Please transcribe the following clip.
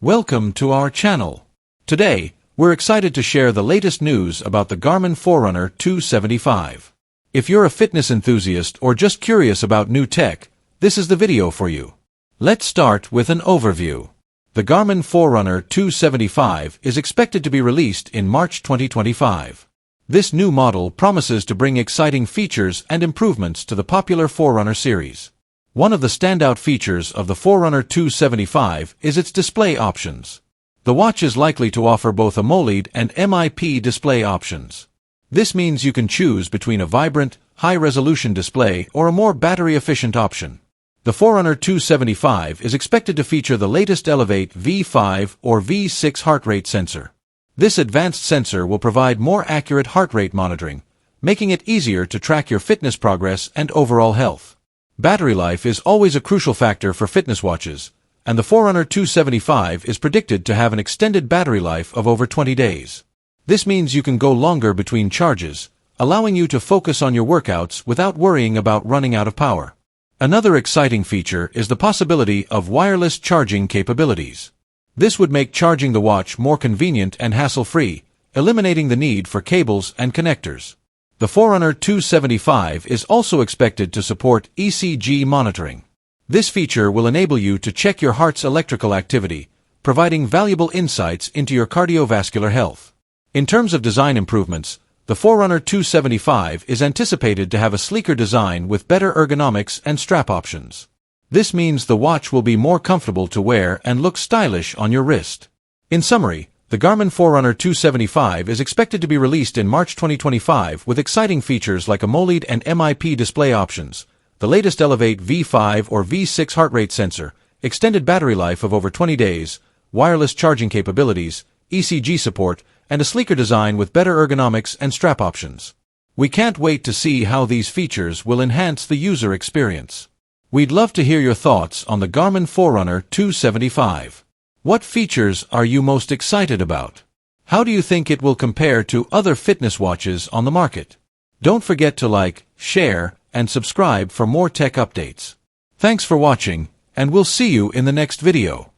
Welcome to our channel. Today, we're excited to share the latest news about the Garmin Forerunner 275. If you're a fitness enthusiast or just curious about new tech, this is the video for you. Let's start with an overview. The Garmin Forerunner 275 is expected to be released in March 2025. This new model promises to bring exciting features and improvements to the popular Forerunner series. One of the standout features of the Forerunner 275 is its display options. The watch is likely to offer both AMOLED and MIP display options. This means you can choose between a vibrant, high-resolution display or a more battery-efficient option. The Forerunner 275 is expected to feature the latest Elevate V5 or V6 heart rate sensor. This advanced sensor will provide more accurate heart rate monitoring, making it easier to track your fitness progress and overall health. Battery life is always a crucial factor for fitness watches, and the Forerunner 275 is predicted to have an extended battery life of over 20 days. This means you can go longer between charges, allowing you to focus on your workouts without worrying about running out of power. Another exciting feature is the possibility of wireless charging capabilities. This would make charging the watch more convenient and hassle-free, eliminating the need for cables and connectors. The Forerunner 275 is also expected to support ECG monitoring. This feature will enable you to check your heart's electrical activity, providing valuable insights into your cardiovascular health. In terms of design improvements, the Forerunner 275 is anticipated to have a sleeker design with better ergonomics and strap options. This means the watch will be more comfortable to wear and look stylish on your wrist. In summary, the Garmin Forerunner 275 is expected to be released in March 2025 with exciting features like AMOLED and MIP display options, the latest Elevate V5 or V6 heart rate sensor, extended battery life of over 20 days, wireless charging capabilities, ECG support, and a sleeker design with better ergonomics and strap options. We can't wait to see how these features will enhance the user experience. We'd love to hear your thoughts on the Garmin Forerunner 275. What features are you most excited about? How do you think it will compare to other fitness watches on the market? Don't forget to like, share, and subscribe for more tech updates. Thanks for watching, and we'll see you in the next video.